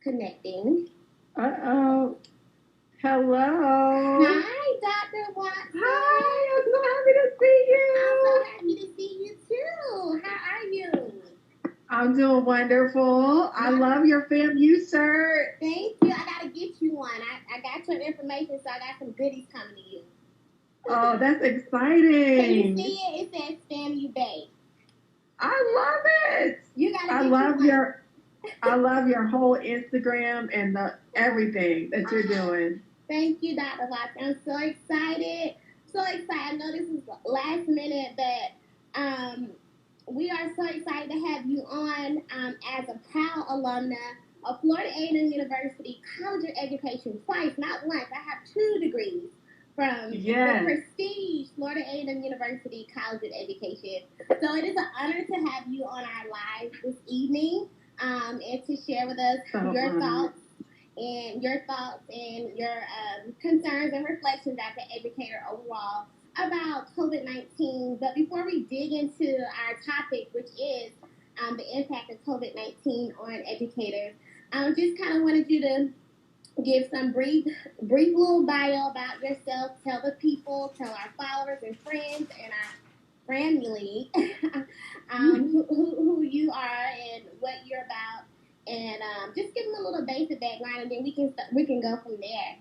Connecting. Uh-oh. Hello. Hi, Dr. Watson. Hi, I'm so happy to see you. I'm so happy to see you too. How are you? I'm doing wonderful. I love your FAMU shirt. Thank you. I gotta get you one. I got your information, so I got some goodies coming to you. Oh, that's exciting. Can you see it? It says FAMU B.A.E. I love it. You gotta get I love you your I love your whole Instagram and the everything that you're doing. Thank you, Dr. Watson. I'm so excited. So excited. I know this is last minute, but we are so excited to have you on as a proud alumna of Florida A&M University College of Education twice, not once. I have 2 degrees from the prestige Florida A&M University College of Education. So it is an honor to have you on our live this evening and to share with us your thoughts and your concerns and reflections as an educator overall about COVID-19. But before we dig into our topic, which is the impact of COVID-19 on educators, I just kind of wanted you to give some brief little bio about yourself. Tell the people, tell our followers and friends and our family who you are and what you're about. And just give them a little basic background, and then we can go from there.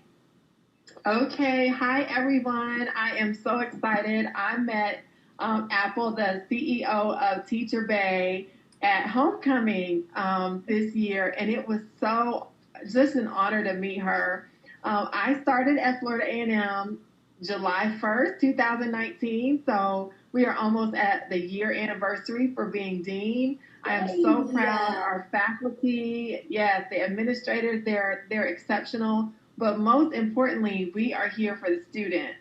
Okay. Hi, everyone. I am so excited. I met Apple, the CEO of Teacher B.A.E, at homecoming this year, and it was just an honor to meet her. I started at Florida A&M July 1st, 2019, so we are almost at the year anniversary for being dean. I am so proud. Our faculty, yes, the administrators, they're exceptional. But most importantly, we are here for the students.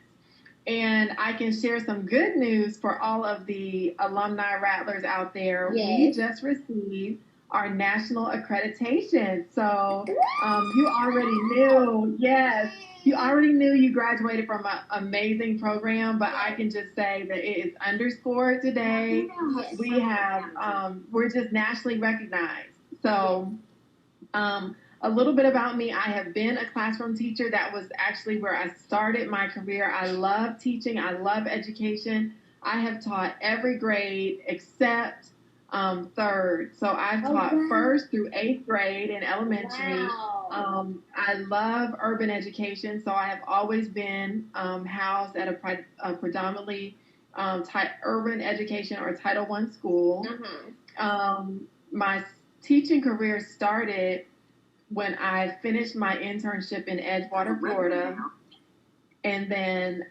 And I can share some good news for all of the alumni rattlers out there. Yes. We just received our national accreditation. So you already knew, yes, you already knew you graduated from an amazing program, but I can just say that it is underscored today. Yes. We have, we're just nationally recognized. So a little bit about me. I have been a classroom teacher. That was actually where I started my career. I love teaching. I love education. I have taught every grade except third. So I've taught 1st through 8th grade in elementary. Wow. I love urban education. So I have always been housed at a predominantly urban education or Title I school. My teaching career started when I finished my internship in Edgewater, Florida, and then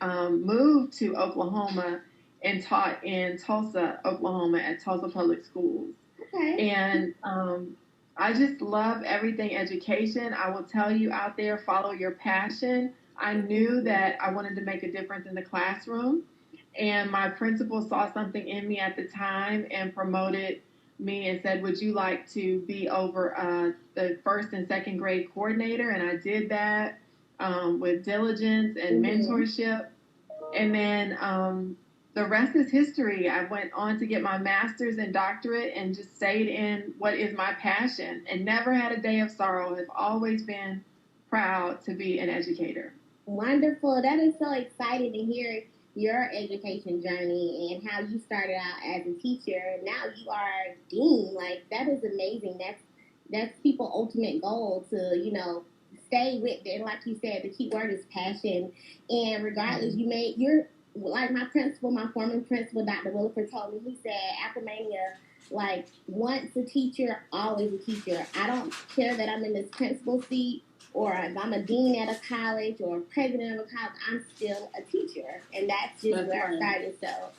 moved to Oklahoma and taught in Tulsa, Oklahoma at Tulsa Public Schools. Okay. And I just love everything education. I will tell you out there, follow your passion. I knew that I wanted to make a difference in the classroom, and my principal saw something in me at the time and promoted me and said, would you like to be over the 1st and 2nd grade coordinator? And I did that with diligence and mentorship. And then the rest is history. I went on to get my master's and doctorate and just stayed in what is my passion and never had a day of sorrow. Have always been proud to be an educator. Wonderful. That is so exciting to hear your education journey and how you started out as a teacher. Now you are dean. Like, that is amazing. That's people's ultimate goal to, stay with it. Like you said, the key word is passion. And regardless, you're like my former principal, Dr. Williford, told me. He said, Applemania, like, once a teacher, always a teacher. I don't care that I'm in this principal seat, or if I'm a dean at a college or a president of a college, I'm still a teacher. And that's just where I started. So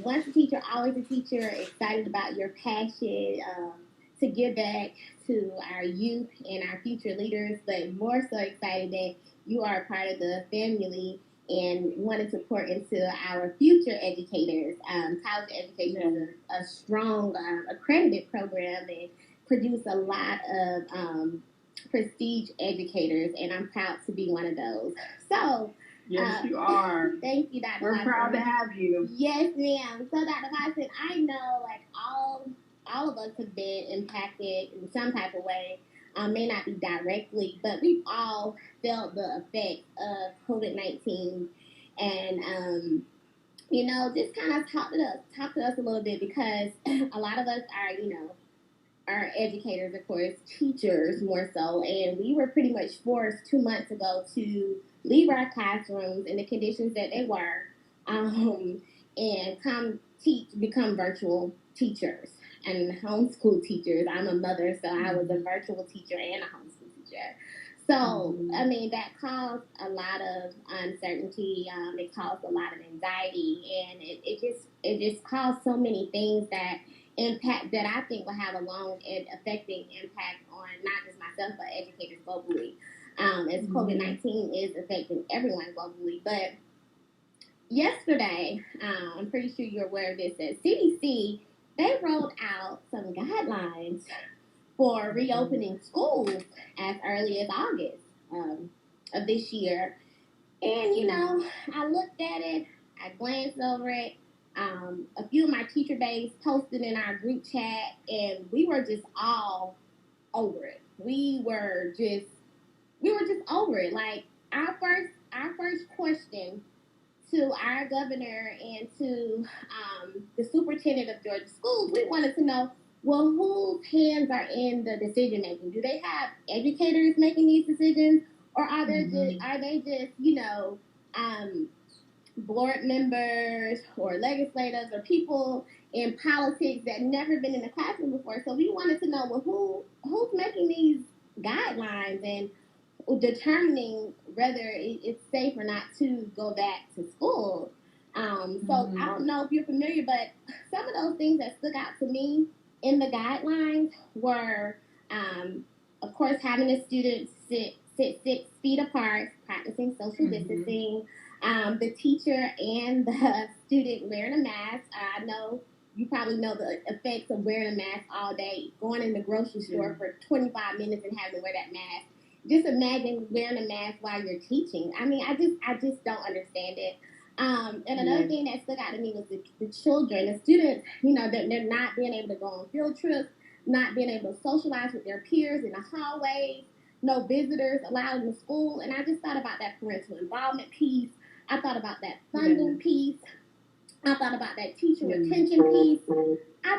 once a teacher, always a teacher, excited about your passion to give back to our youth and our future leaders, but more so excited that you are a part of the family and wanted to pour into our future educators. College education is a strong accredited program, and produce a lot of prestige educators, and I'm proud to be one of those. So, yes, you are. Thank you, Dr. We're Watson. proud to have you. Yes, ma'am. So, Dr. Watson, I know like all of us have been impacted in some type of way. May not be directly, but we've all felt the effects of COVID-19, and just kind of talk to us a little bit, because a lot of us are educators, of course, teachers more so, and we were pretty much forced 2 months ago to leave our classrooms in the conditions that they were, and become virtual teachers and homeschool teachers. I'm a mother, so I was a virtual teacher and a homeschool teacher. So, I mean, that caused a lot of uncertainty. It caused a lot of anxiety, and it just caused so many things that I think will have a long and affecting impact on not just myself but educators globally. As COVID-19 is affecting everyone globally. But yesterday, I'm pretty sure you're aware of this, that CDC, they rolled out some guidelines for reopening schools as early as August of this year. And, I looked at it, I glanced over it. A few of my teacher B.A.Es posted in our group chat, and we were just all over it. We were just over it. Like, our first question to our governor and to the superintendent of Georgia schools, we wanted to know, well, whose hands are in the decision making? Do they have educators making these decisions, or are they just board members or legislators or people in politics that never been in the classroom before? So we wanted to know, well, who's making these guidelines and determining whether it's safe or not to go back to school. So I don't know if you're familiar, but some of those things that stuck out to me in the guidelines were, of course, having the students sit 6 feet apart, practicing social distancing, the teacher and the student wearing a mask. I know you probably know the effects of wearing a mask all day, going in the grocery store for 25 minutes and having to wear that mask. Just imagine wearing a mask while you're teaching. I mean, I just don't understand it. And another thing that stuck out to me was the children, the students, they're not being able to go on field trips, not being able to socialize with their peers in the hallways, no visitors allowed in the school. And I just thought about that parental involvement piece. I thought about that funding piece. I thought about that teacher retention piece. I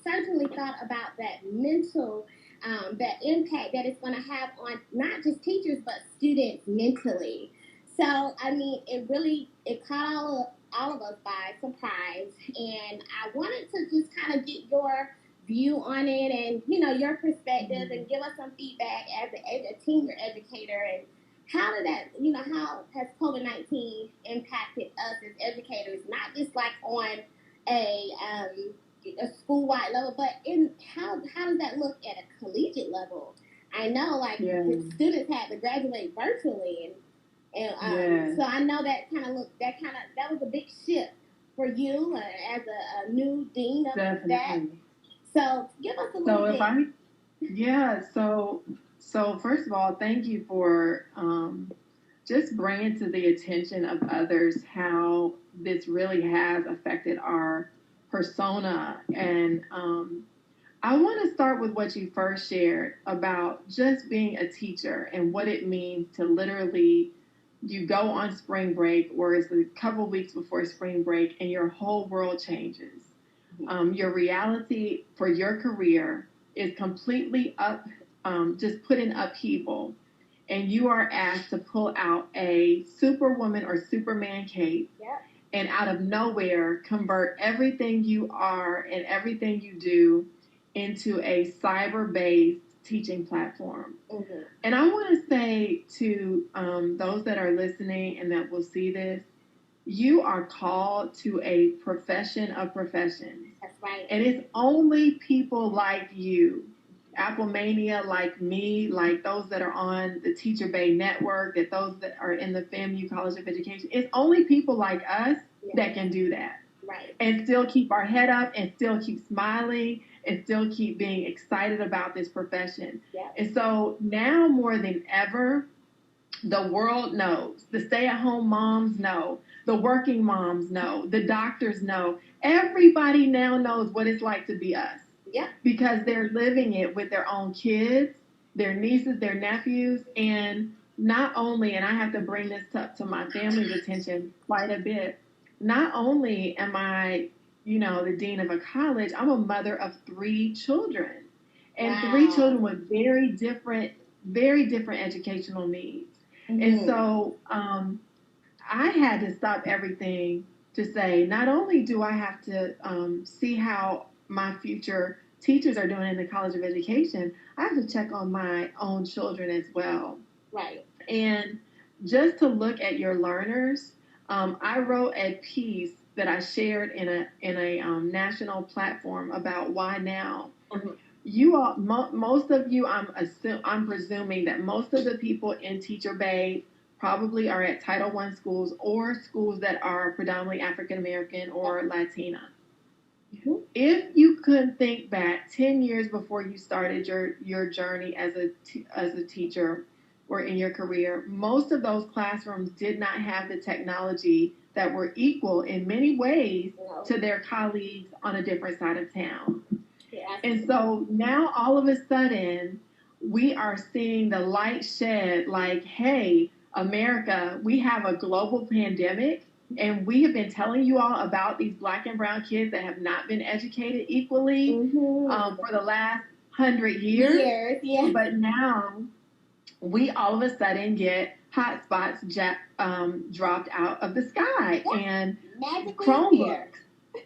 certainly thought about that mental, that impact that it's going to have on not just teachers but students mentally. So, I mean, it caught all of us by surprise, and I wanted to just kind of get your view on it and, your perspective, and give us some feedback as a senior educator, and how has COVID-19 impacted us as educators, not just like on a school-wide level, but how does that look at a collegiate level? I know, the students had to graduate virtually, and so I know that was a big shift for you as a new dean of that. So give us a little bit. So first of all, thank you for just bringing to the attention of others how this really has affected our persona. And I want to start with what you first shared about just being a teacher and what it means to literally, you go on spring break, or it's a couple weeks before spring break, and your whole world changes. Your reality for your career is completely just put in upheaval, and you are asked to pull out a superwoman or superman cape, and out of nowhere convert everything you are and everything you do into a cyber-based teaching platform. And I want to say to those that are listening and that will see this, you are called to a profession of professions. That's right. And it's only people like you, Applemania, like me, like those that are on the Teacher B.A.E network, that those that are in the FAMU College of Education. It's only people like us that can do that. Right. And still keep our head up and still keep smiling and still keep being excited about this profession. Yeah. And so now more than ever, the world knows, the stay-at-home moms know, the working moms know, the doctors know. Everybody now knows what it's like to be us. Yeah. Because they're living it with their own kids, their nieces, their nephews, and not only, and I have to bring this to my family's attention quite a bit, not only am I, the dean of a college, I'm a mother of 3 children. And Wow. 3 children with very different educational needs. Mm-hmm. And so I had to stop everything to say, not only do I have to see how my future teachers are doing in the College of Education, I have to check on my own children as well. Right. And just to look at your learners, I wrote a piece that I shared in a national platform about why now. Mm-hmm. You all, most of you, I'm presuming that most of the people in Teacher B.A.E. probably are at Title I schools or schools that are predominantly African American or Latina. Mm-hmm. If you could think back 10 years before you started your journey as a teacher or in your career, most of those classrooms did not have the technology that were equal in many ways to their colleagues on a different side of town. And so now all of a sudden, we are seeing the light shed like, hey, America, we have a global pandemic, and we have been telling you all about these Black and brown kids that have not been educated equally for the last 100 years. Yeah. But now we all of a sudden get hotspots dropped out of the sky and Chromebooks.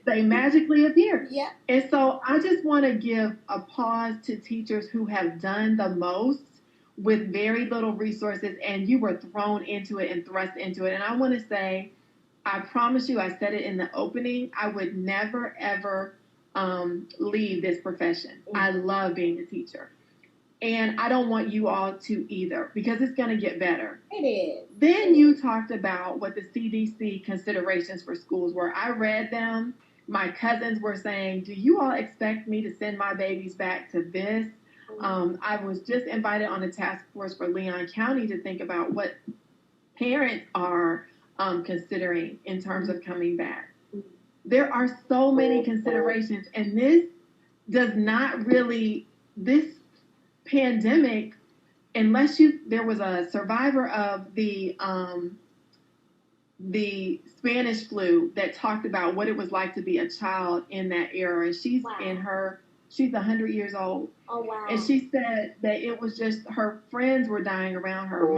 They magically appear. Yeah. And so I just want to give a pause to teachers who have done the most with very little resources, and you were thrown into it and thrust into it. And I want to say, I promise you, I said it in the opening, I would never, ever leave this profession. Mm-hmm. I love being a teacher. And I don't want you all to either, because it's going to get better. It is. Then you talked about what the CDC considerations for schools were. I read them. My cousins were saying, do you all expect me to send my babies back to this? I was just invited on a task force for Leon County to think about what parents are considering in terms of coming back. There are so many considerations, and this does not really, this pandemic, unless there was a survivor of the Spanish flu that talked about what it was like to be a child in that era. And she's she's 100 years old. Oh, wow. And she said that it was just her friends were dying around her.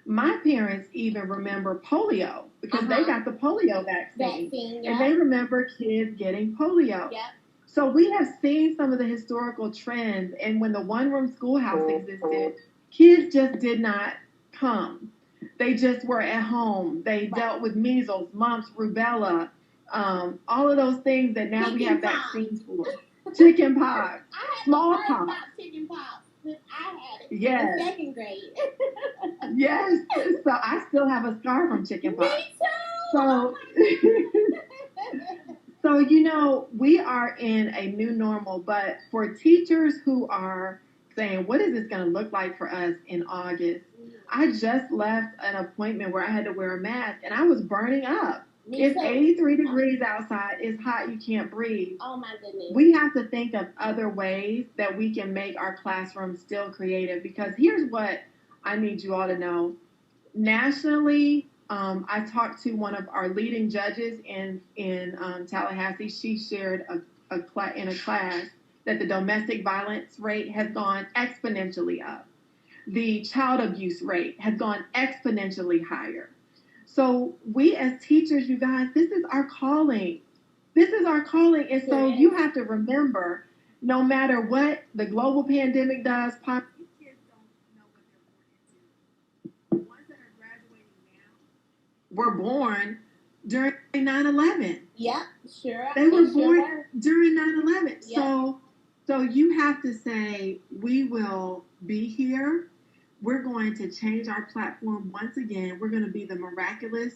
My parents even remember polio because they got the polio vaccine. Yeah. And they remember kids getting polio. Yeah. So we have seen some of the historical trends. And when the one-room schoolhouse existed, kids just did not come. They just were at home. They dealt with measles, mumps, rubella, all of those things that now we have vaccines for. Chicken pox, smallpox. About chicken pox since I had it in second grade. Yes. So I still have a scar from chicken pox. Me too. So, we are in a new normal, but for teachers who are saying, what is this going to look like for us in August? I just left an appointment where I had to wear a mask, and I was burning up. It's 83 degrees outside. It's hot. You can't breathe. Oh, my goodness. We have to think of other ways that we can make our classrooms still creative, because here's what I need you all to know. Nationally, I talked to one of our leading judges in Tallahassee. She shared in a class that the domestic violence rate has gone exponentially up. The child abuse rate has gone exponentially higher. So we as teachers, you guys, this is our calling. This is our calling. And so you have to remember, no matter what the global pandemic does, kids don't know what they're born into. The ones that are graduating now were born during 9/11. Yeah, sure. They were born during 9/11. Yeah. So you have to say, we will be here. We're going to change our platform once again. We're going to be the miraculous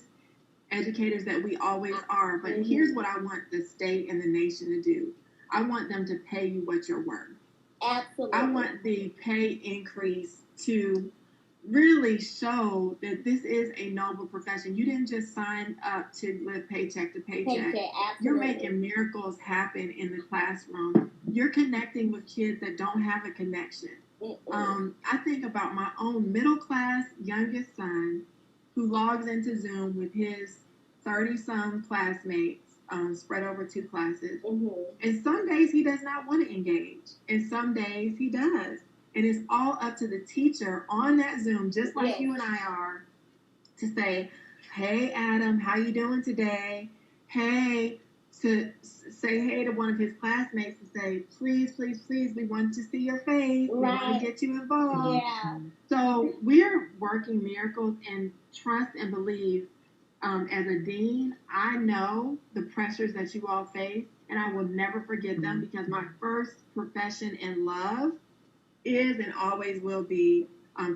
educators that we always are. But here's what I want the state and the nation to do. I want them to pay you what you're worth. Absolutely. I want the pay increase to really show that this is a noble profession. You didn't just sign up to live paycheck to paycheck. You're making miracles happen in the classroom. You're connecting with kids that don't have a connection. I think about my own middle class youngest son who logs into Zoom with his 30-some classmates spread over 2 classes. And some days he does not want to engage, and some days he does. And it's all up to the teacher on that Zoom, just like you and I are, to say, hey, Adam, how you doing today? Hey, to say hey to one of his classmates and say, please, please, please, we want to see your face. We want to get you involved. Yeah. So we're working miracles, and trust and believe. As a dean, I know the pressures that you all face, and I will never forget them, because my first profession in love is and always will be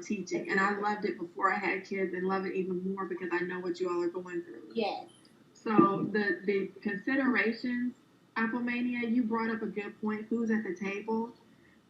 teaching. And I loved it before I had kids, and love it even more because I know what you all are going through. Yes. So the considerations, Applemania, you brought up a good point. Who's at the table?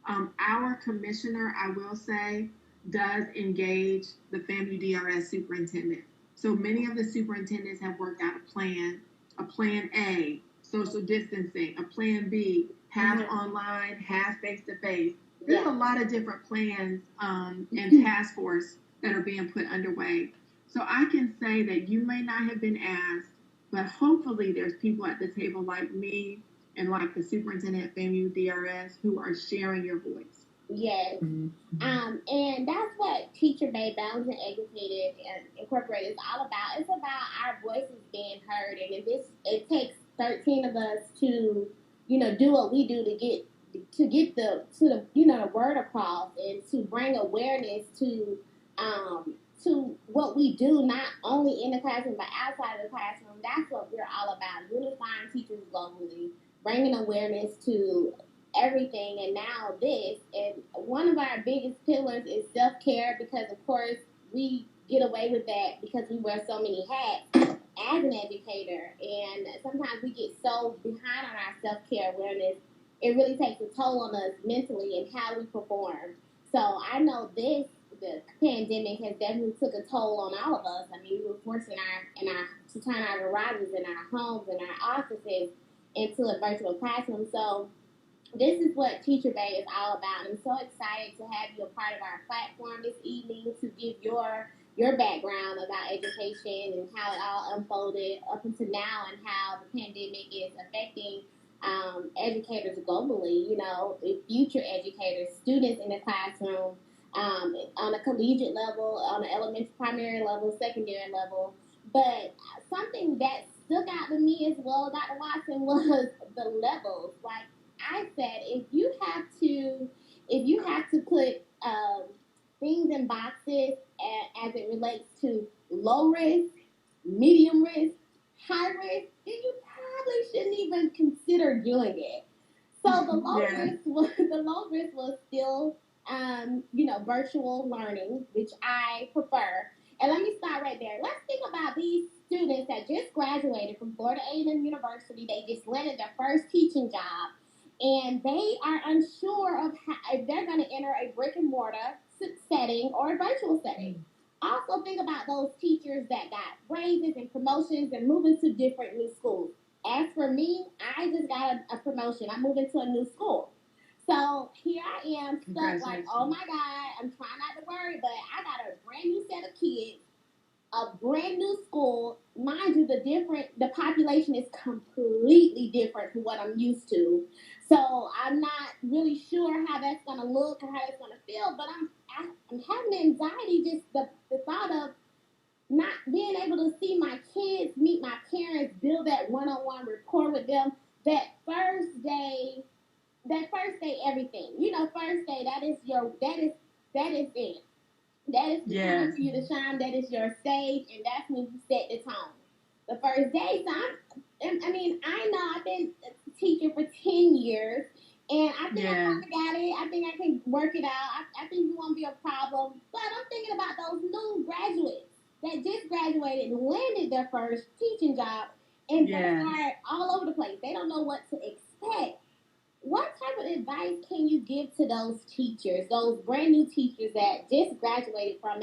Our commissioner, I will say, does engage the FAMU DRS superintendent. So many of the superintendents have worked out a plan A, social distancing, a plan B, half online, half face-to-face. There's a lot of different plans and task force that are being put underway. So I can say that you may not have been asked, but hopefully there's people at the table like me and like the superintendent at FAMU DRS who are sharing your voice. Yes. And that's what Teacher B.A.E. Balanced and Educated and Incorporated is all about. It's about our voices being heard, and it takes 13 of us to, do what we do to get the word across, and to bring awareness to what we do, not only in the classroom but outside of the classroom. That's what we're all about: unifying teachers globally, bringing awareness to everything. And now this, and one of our biggest pillars is self-care, because of course we get away with that because we wear so many hats as an educator, and sometimes we get so behind on our self-care awareness, it really takes a toll on us mentally and how we perform. So I know the pandemic has definitely took a toll on all of us. I mean, we were forced to turn our garages and our homes and our offices into a virtual classroom. So this is what Teacher B.A.E. is all about. I'm so excited to have you a part of our platform this evening to give your background about education and how it all unfolded up until now, and how the pandemic is affecting educators globally, future educators, students in the classroom, on a collegiate level, on an elementary, primary level, secondary level. But something that stuck out to me as well, Dr. Watson, was the levels. Like I said, if you have to put things in boxes as it relates to low risk, medium risk, high risk, then you probably shouldn't even consider doing it. So the low risk was still virtual learning, which I prefer. And let me start right there. Let's think about these students that just graduated from Florida A&M University. They just landed their first teaching job, and they are unsure of if they're going to enter a brick and mortar setting or a virtual setting. Also think about those teachers that got raises and promotions and moving to different new schools. As for me, I just got a promotion. I'm moving to a new school. So here I am stuck like, oh my God, I'm trying not to worry, but I got a brand new set of kids, a brand new school. Mind you, the population is completely different from what I'm used to. So I'm not really sure how that's going to look or how it's going to feel, but I'm having anxiety, just the thought of not being able to see my kids, meet my parents, build that one-on-one rapport with them. That first day, everything. First day, that is it. That is the time for you to shine. That is your stage, and that's when you set the tone. The first day, so I know I've been a teacher for 10 years, and I think I kind of got it. I think I can work it out. I think it won't be a problem. But I'm thinking about those new graduates that just graduated and landed their first teaching job, and they are all over the place. They don't know what to expect. what type of advice can you give to those teachers, those brand new teachers that just graduated from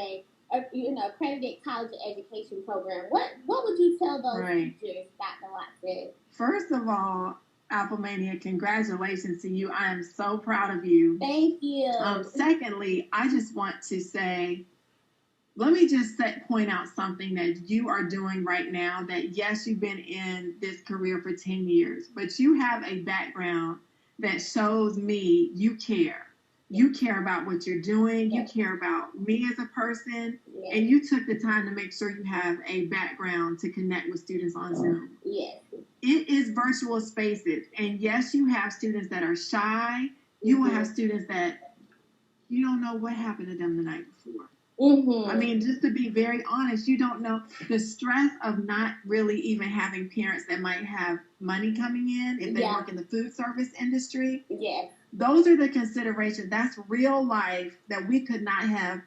accredited college education program? What would you tell those teachers, Dr. Watson? First of all, Applemania, congratulations to you. I am so proud of you. Thank you. Secondly, I just want to say, let me just point out something that you are doing right now, that yes, you've been in this career for 10 years, but you have a background that shows me you care. You care about what you're doing. You care about me as a person. And you took the time to make sure you have a background to connect with students on Zoom. Yes. It is virtual spaces. And yes, you have students that are shy. You will have students that you don't know what happened to them the night before. I mean, just to be very honest, you don't know the stress of not really even having parents that might have money coming in if they work in the food service industry. Yes. Those are the considerations. That's real life that we could not have.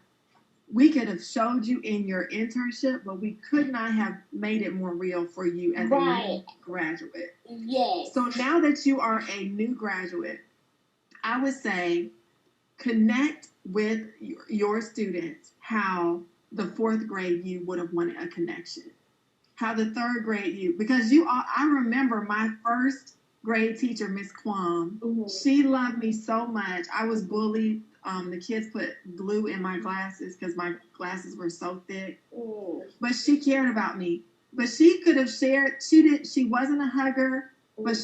We could have showed you in your internship, but we could not have made it more real for you as a new graduate. Yes. So now that you are a new graduate, I would say connect with your students how the fourth grade you would have wanted a connection. How the third grade you, because I remember my first grade teacher, Miss Quam, she loved me so much. I was bullied. The kids put glue in my glasses because my glasses were so thick. But she cared about me. But she could have shared, she wasn't a hugger, but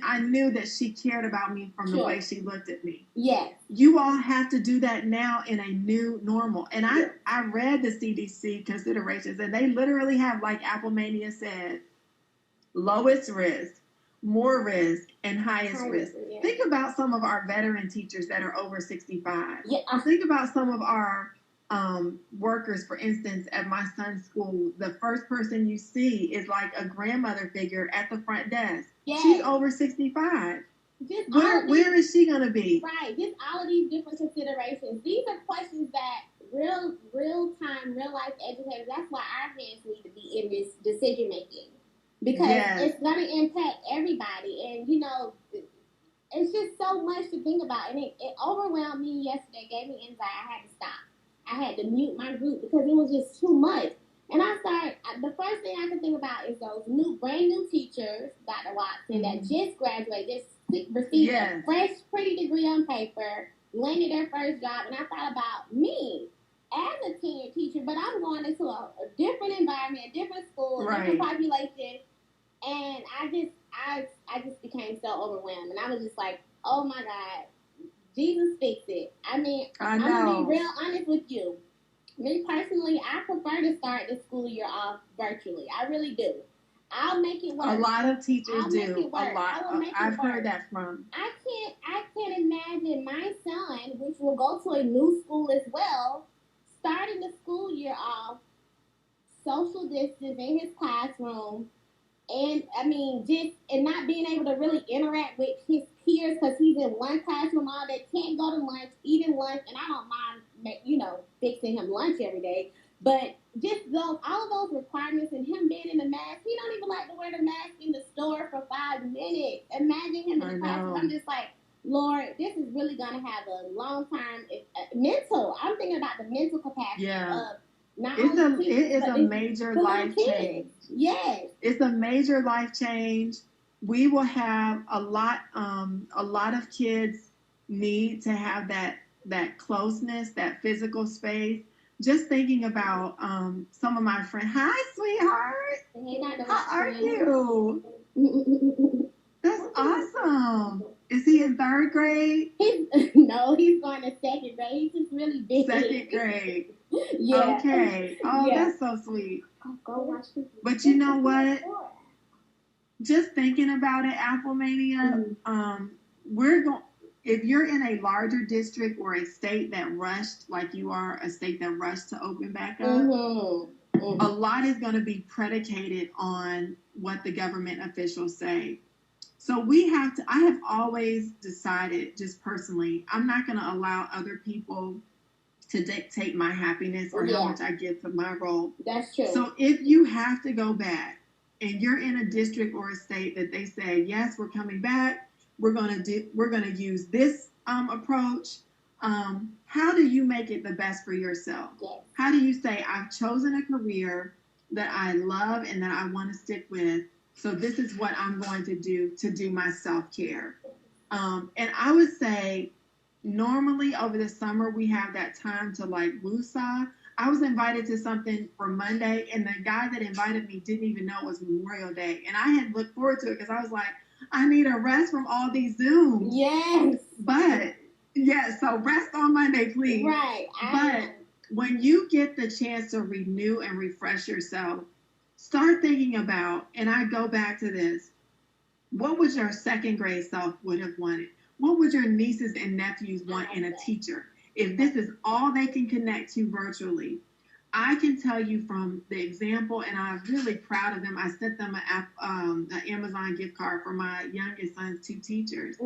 I knew that she cared about me from the way she looked at me. Yes. You all have to do that now in a new normal. And I read the CDC considerations, and they literally have, like Applemania said, lowest risk, more risk, and highest risk. Yeah. Think about some of our veteran teachers that are over 65. Yeah. Think about some of our workers, for instance, at my son's school. The first person you see is like a grandmother figure at the front desk. Yes. She's over 65. Where is she going to be? Right. Just all of these different considerations. These are questions that real-time, real-life educators, that's why our hands need to be in this decision-making. Because it's going to impact everybody. And, it's just so much to think about. And it overwhelmed me yesterday, gave me anxiety. I had to stop. I had to mute my group because it was just too much. And the first thing I can think about is those brand new teachers, Dr. Watson, that just graduated, just received a fresh, pretty degree on paper, landed their first job. And I thought about me as a tenured teacher, but I'm going into a different environment, a different school, a different population. And I just became so overwhelmed. And I was just like, oh my God, Jesus fix it. I mean, I'm going to be real honest with you. Me personally, I prefer to start the school year off virtually. I really do. I'll make it work. A lot of teachers do. Make it work. A lot. I've heard that from. I can't imagine my son, which will go to a new school as well, starting the school year off social distance in his classroom. And not being able to really interact with his peers because he's in one classroom all day, can't go to lunch, eating lunch, and I don't mind, fixing him lunch every day. But just all of those requirements and him being in the mask, he don't even like to wear the mask in the store for 5 minutes. Imagine him in the classroom. I'm just like, Lord, this is really going to have a long-term mental. I'm thinking about the mental capacity of it is a major life change. Yes. It's a major life change. We will have a lot of kids need to have that closeness, that physical space. Just thinking about some of my friends. Hi, sweetheart. How are you? That's awesome. Is he in third grade? No, he's going to second grade. He's just really big. Second grade. Yeah. Okay. Oh, that's so sweet. Go watch this. But you know what? Just thinking about it, Applemania, if you're in a larger district or a state that rushed, like you are, a state that rushed to open back up, a lot is going to be predicated on what the government officials say. So I have always decided, just personally, I'm not going to allow other people to dictate my happiness or how much I give to my role. That's true. So if you have to go back and you're in a district or a state that they say, yes, we're coming back, we're gonna use this approach. How do you make it the best for yourself? Yes. How do you say, I've chosen a career that I love and that I want to stick with, so this is what I'm going to do my self-care. And I would say normally over the summer we have that time to like woosah. I was invited to something for Monday, and the guy that invited me didn't even know it was Memorial Day, and I had looked forward to it because I was like, I need a rest from all these Zooms. Yes. But yeah, so rest on Monday, please. Right. But when you get the chance to renew and refresh yourself, start thinking about, and I go back to this, what would your second grade self would have wanted? What would your nieces and nephews want in a teacher? If this is all they can connect to virtually, I can tell you from the example, and I'm really proud of them. I sent them an Amazon gift card for my youngest son's 2 teachers,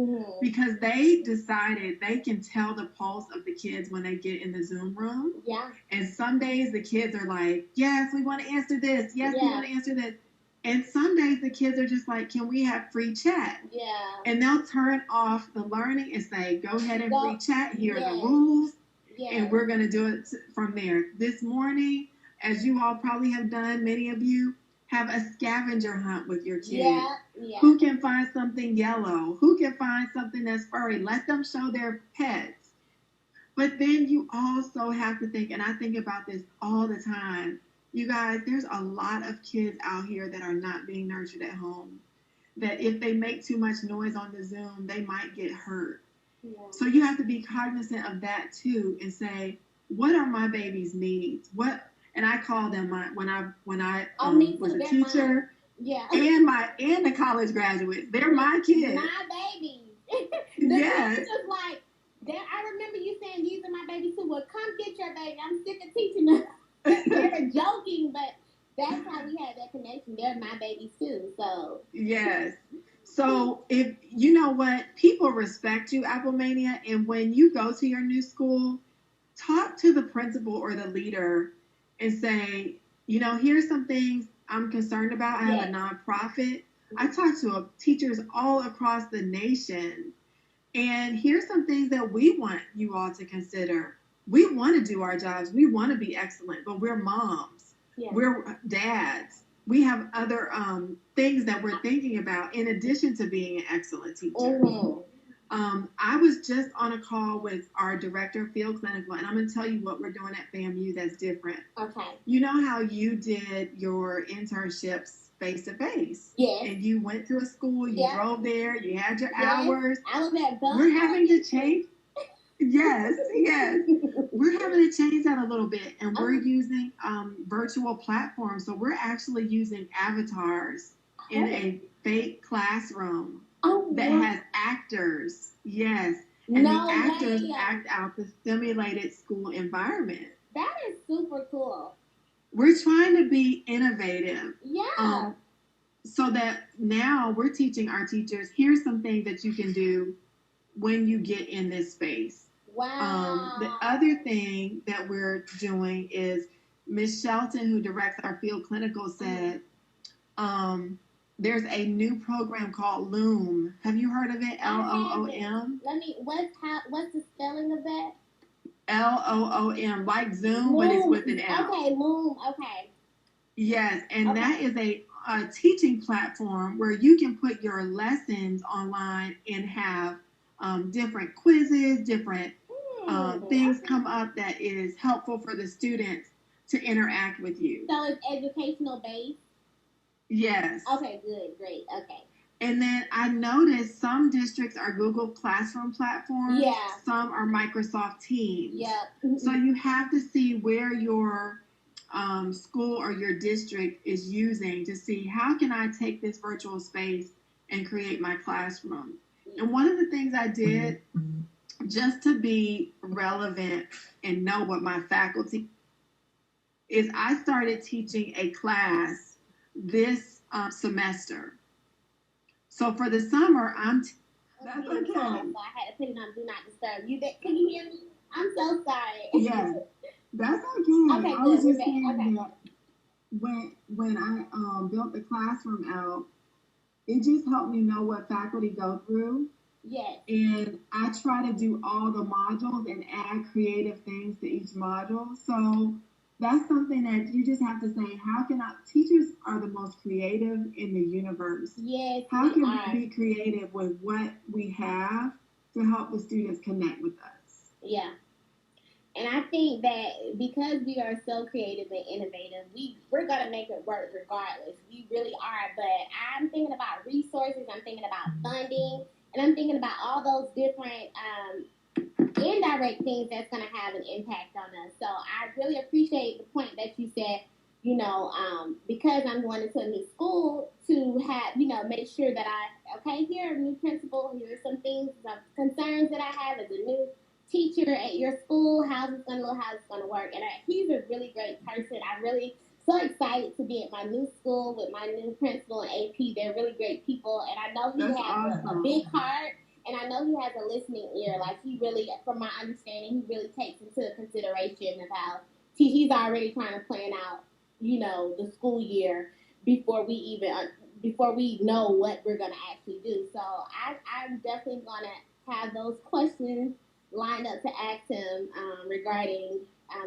because they decided they can tell the pulse of the kids when they get in the Zoom room. Yeah. And some days the kids are like, yes, we want to answer this. Yes, we want to answer this. And some days the kids are just like, can we have free chat? Yeah. And they'll turn off the learning and say, go ahead and free chat. Here are the rules. Yeah. And we're going to do it from there. This morning, as you all probably have done, many of you, have a scavenger hunt with your kids. Yeah. Yeah. Who can find something yellow? Who can find something that's furry? Let them show their pets. But then you also have to think, and I think about this all the time, you guys, there's a lot of kids out here that are not being nurtured at home, that if they make too much noise on the Zoom, they might get hurt. Yeah. So you have to be cognizant of that too, and say, what are my baby's needs? And I call them when I was a teacher. Yeah. And the college graduates. They're my kids. My babies. Yes. Just like that, I remember you saying these are my babies too. Well, come get your baby. I'm sick of teaching them. They were joking, but that's how we had that connection. They're my babies too. So yes. So if you know what, people respect you, Applemania, and when you go to your new school, talk to the principal or the leader and say, here's some things I'm concerned about. I have a nonprofit. I talk to teachers all across the nation, and here's some things that we want you all to consider. We want to do our jobs. We want to be excellent, but we're moms. Yeah. We're dads. We have other things that we're thinking about in addition to being an excellent teacher. Mm-hmm. I was just on a call with our director of field clinical, and I'm going to tell you what we're doing at FAMU that's different. Okay. You know how you did your internships face-to-face? Yes. And you went to a school, you drove there, you had your hours. I was at both. We're having to change. Yes. We're having to change that a little bit, and we're using virtual platforms. So we're actually using avatars in a fake classroom that has actors. Yes. And the actors act out the simulated school environment. That is super cool. We're trying to be innovative. Yeah. So that now we're teaching our teachers, here's some things that you can do when you get in this space. Wow. The other thing that we're doing is Ms. Shelton, who directs our field clinical, said there's a new program called Loom. Have you heard of it? Loom? What's the spelling of that? Loom, like Zoom, but it's with an L. Okay, Loom. Okay. Yes, and that is a teaching platform where you can put your lessons online and have different quizzes, different things come up that is helpful for the students to interact with you. So it's educational based? Yes. Okay, good, great, okay. And then I noticed some districts are Google Classroom platforms. Yeah. Some are Microsoft Teams. Yeah. So you have to see where your school or your district is using to see how can I take this virtual space and create my classroom. And one of the things I did just to be relevant and know what my faculty is, I started teaching a class this semester. So for the summer, that's okay. So I had to put it on Do Not Disturb. Can you hear me? I'm so sorry. Yeah, that's okay. Okay, I was just saying that when I built the classroom out, it just helped me know what faculty go through. Yes. And I try to do all the modules and add creative things to each module. So that's something that you just have to say, how can teachers are the most creative in the universe. Yes, How can are. we be creative with what we have to help the students connect with us? Yeah. And I think that because we are so creative and innovative, we're gonna make it work regardless. We really are. But I'm thinking about resources. I'm thinking about funding, and I'm thinking about all those different indirect things that's gonna have an impact on us. So I really appreciate the point that you said. Because I'm going into a new school to have, make sure that okay, here, new principal, here are some things, some concerns that I have as a new teacher at your school, how's it going to look, how's it going to work. And he's a really great person. I'm really so excited to be at my new school with my new principal and AP. They're really great people. And I know he That's has awesome. a big heart. And I know he has a listening ear. Like, he really, from my understanding, he really takes into consideration of how he's already trying to plan out, the school year before we know what we're going to actually do. So I'm definitely going to have those questions lined up to ask him regarding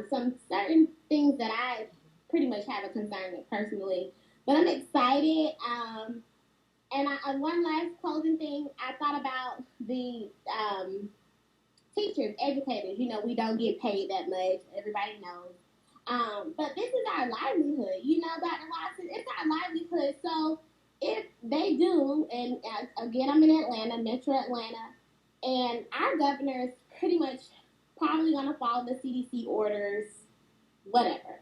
some certain things that I pretty much have a concern with personally. But I'm excited. And one last closing thing, I thought about the teachers, educators. We don't get paid that much. Everybody knows. But this is our livelihood. Dr. Watson, it's our livelihood. So if they do, and again, I'm in Atlanta, Metro Atlanta, and our governor is pretty much probably going to follow the CDC orders, whatever.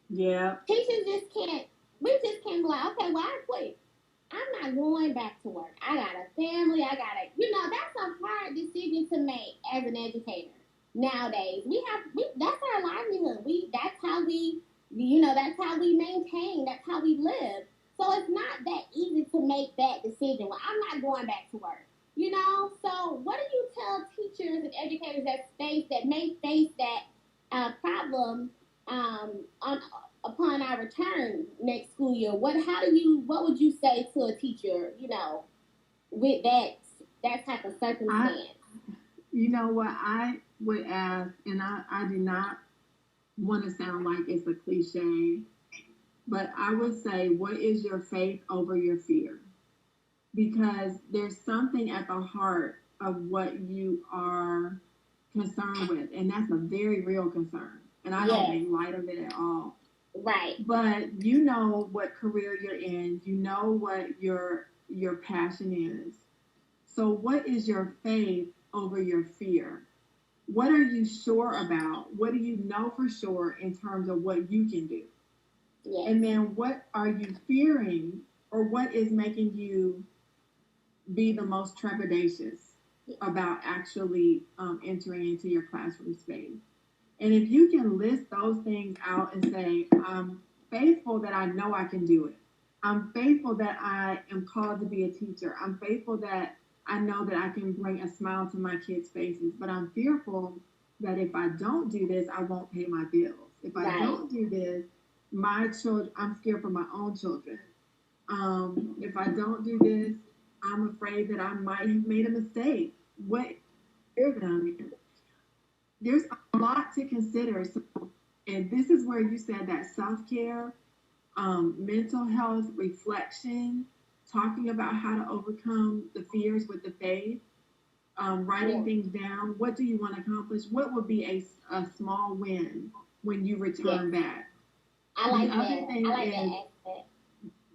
Yeah. Teachers we just can't be like, okay, well, I quit. I'm not going back to work. I got a family. That's a hard decision to make as an educator nowadays. That's our livelihood. That's how we maintain. That's how we live. So it's not that easy to make that decision. Well, I'm not going back to work. So what do you tell teachers and educators that may face that problem on upon our return next school year? What would you say to a teacher, with that type of circumstance? You know what I would ask, and I do not want to sound like it's a cliche, but I would say, what is your faith over your fear? Because there's something at the heart of what you are concerned with, and that's a very real concern. And I don't make light of it at all. Right. But you know what career you're in, you know what your passion is. So what is your faith over your fear? What are you sure about? What do you know for sure in terms of what you can do? Yes. And then what are you fearing, or what is making you be the most trepidatious about actually entering into your classroom space? And if you can list those things out and say, I'm faithful that I know I can do it. I'm faithful that I am called to be a teacher. I'm faithful that I know that I can bring a smile to my kids' faces. But I'm fearful that if I don't do this, I won't pay my bills. If I don't do this, my children, I'm scared for my own children. If I don't do this, I'm afraid that I might have made a mistake. What is them? There's a lot to consider. So, and this is where you said that self-care, mental health, reflection, talking about how to overcome the fears with the faith, writing things down. What do you want to accomplish? What would be a small win when you return back? I like that.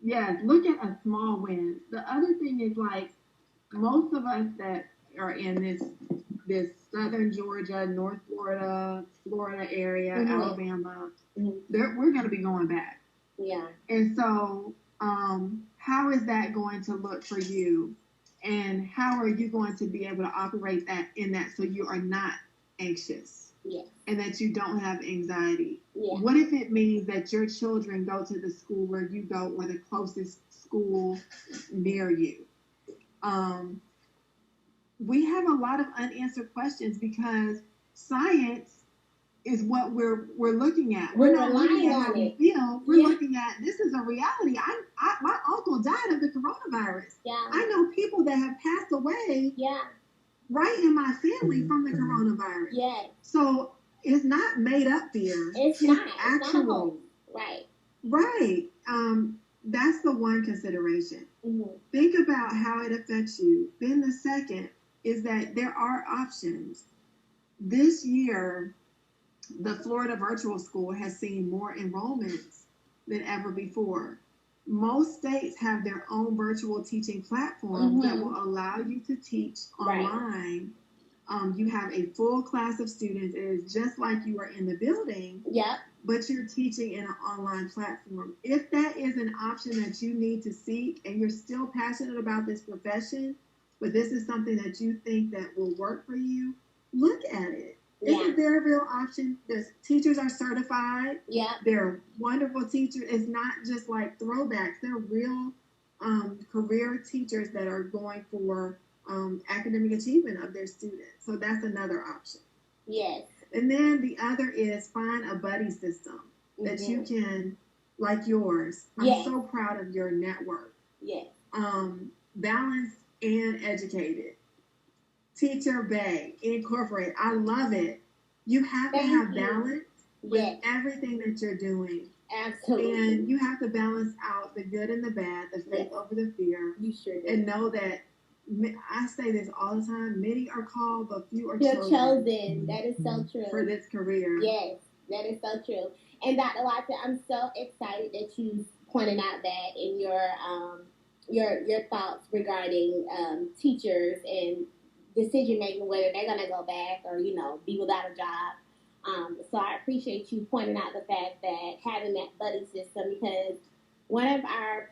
Yes, look at a small win. The other thing is, like, most of us that are in this southern Georgia, North Florida, Florida area, Alabama, we're going to be going back. Yeah. And so, how is that going to look for you? And how are you going to be able to operate in that so you are not anxious? Yeah. And that you don't have anxiety? Yeah. What if it means that your children go to the school where you go, or the closest school near you? We have a lot of unanswered questions because science is what we're looking at. We're not looking at how on we feel. We're looking at this is a reality. My uncle died of the coronavirus. Yeah. I know people that have passed away. Yeah. Right in my family from the coronavirus. Yes. So it's not made up fear. It's not. Actual. It's not right. Right. That's the one consideration. Mm-hmm. Think about how it affects you. Then the second is that there are options. This year, the Florida Virtual School has seen more enrollments than ever before. Most states have their own virtual teaching platforms that will allow you to teach online. You have a full class of students. It is just like you are in the building. Yep. But you're teaching in an online platform. If that is an option that you need to seek and you're still passionate about this profession, but this is something that you think that will work for you, look at it. Yeah. Isn't there a real option? Teachers are certified. Yeah. They're wonderful teachers. It's not just like throwbacks. They're real career teachers that are going for academic achievement of their students. So that's another option. Yes. And then the other is find a buddy system that you can, like yours. I'm so proud of your network. Yes. Balanced and educated. Teacher B.A.E. Incorporate. I love it. You have to have balance with everything that you're doing. Absolutely. And you have to balance out the good and the bad, the faith over the fear. You sure do. And know that, I say this all the time, many are called, but few are chosen. That is so true. For this career. Yes, that is so true. And Dr. Watson, I'm so excited that you pointed out that in your thoughts regarding teachers and decision making, whether they're going to go back or, be without a job. So I appreciate you pointing out the fact that having that buddy system, because one of our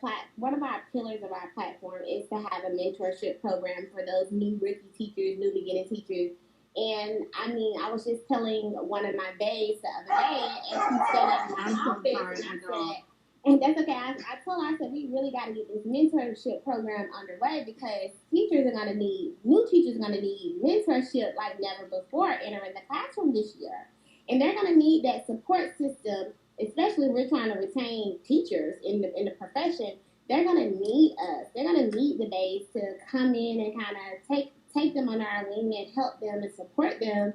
pillars of our platform is to have a mentorship program for those new rookie teachers, new beginning teachers. And I was just telling one of my babes the other day, and she said in my office, and that's okay. I told her, I said, we really got to get this mentorship program underway because new teachers are going to need mentorship like never before entering the classroom this year. And they're going to need that support system, especially if we're trying to retain teachers in the profession. They're going to need us. They're going to need the babes to come in and kind of take them under our wing and help them and support them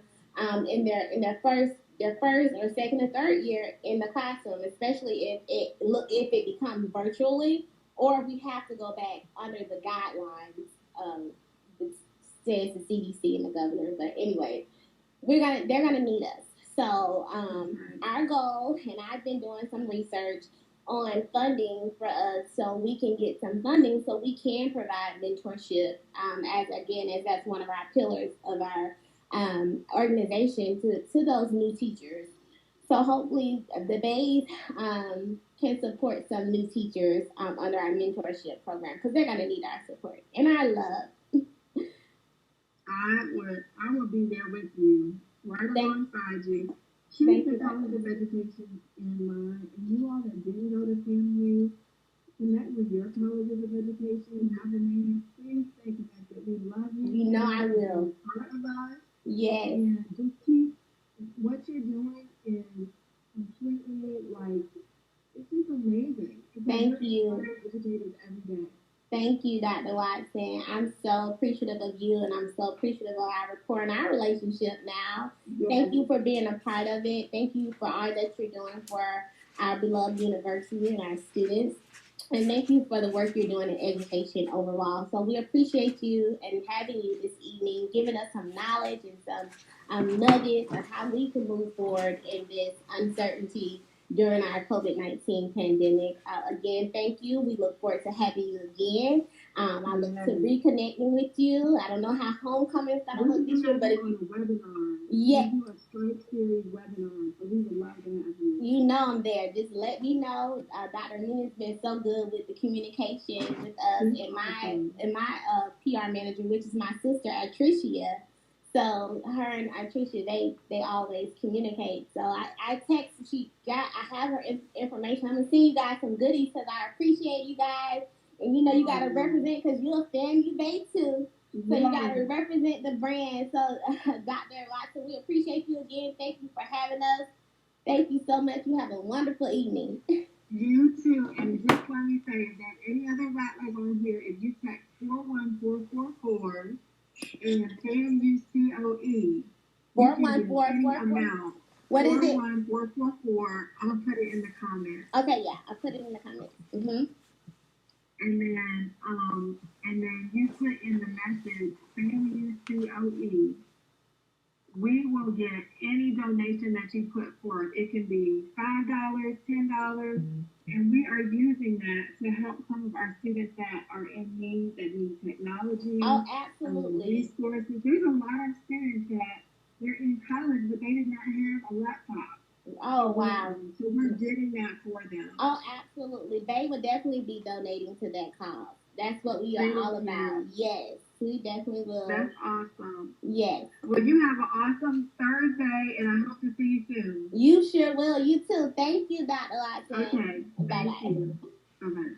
in their first or second or third year in the classroom, especially if it becomes virtually, or if we have to go back under the guidelines that says the CDC and the governor. But anyway, they're gonna need us. So our goal, and I've been doing some research on funding for us, so we can get some funding so we can provide mentorship as that's one of our pillars of our organization to those new teachers. So hopefully the B.A.E can support some new teachers under our mentorship program because they're going to need our support and our love. I will be there with you, right alongside you. Keep the College of Education in mind. And you all that didn't go to FAMU, connect with your colleges of education. Applemania, please stay connected. We love you. You know I will. Part of us. Yes. And just keep what you're doing is completely it's just amazing. Thank you. Educators every day. Thank you, Dr. Watson. I'm so appreciative of you, and I'm so appreciative of our rapport and our relationship now. Yes. Thank you for being a part of it. Thank you for all that you're doing for our beloved university and our students. And thank you for the work you're doing in education overall. So we appreciate you and having you this evening, giving us some knowledge and some nuggets of how we can move forward in this uncertainty during our COVID-19 pandemic. Again, thank you. We look forward to having you again. I look to reconnecting with you. I don't know how homecoming is going to look this year, but we do a straight series webinar, so we would love to have you. You know I'm there. Just let me know. Dr. Nina's been so good with the communication with us and my PR manager, which is my sister, Atricia. So her and Atricia, they always communicate. So I text. I have her information. I'm gonna send you guys some goodies because I appreciate you guys. And you gotta represent because you're a FAMU B.A.E too. So you gotta represent the brand. So Dr. Watson, We appreciate you again. Thank you for having us. Thank you so much. You have a wonderful evening. You too. And just let me say that any other rattlers on here, if you text 41444 and FAMU, 41444. amount. What is it? 41444. I'm going to put it in the comments. Okay, yeah. I'll put it in the comments. And then you put in the message FAMU. We will get any donation that you put forth. It can be $5, $10, and we are using that to help some of our students that are in need, that need technology. Oh, absolutely. Resources. There's a lot of students that they're in college, but they did not have a laptop. Oh, wow. So we're getting that for them. Oh, absolutely. They would definitely be donating to that cause. That's what we are all about. Yes, we definitely will. That's awesome. Yes. Well, you have an awesome Thursday, and I hope to see you soon. You sure will. You too. Thank you, Dr. Allyson. Okay. Bye-bye. Bye-bye.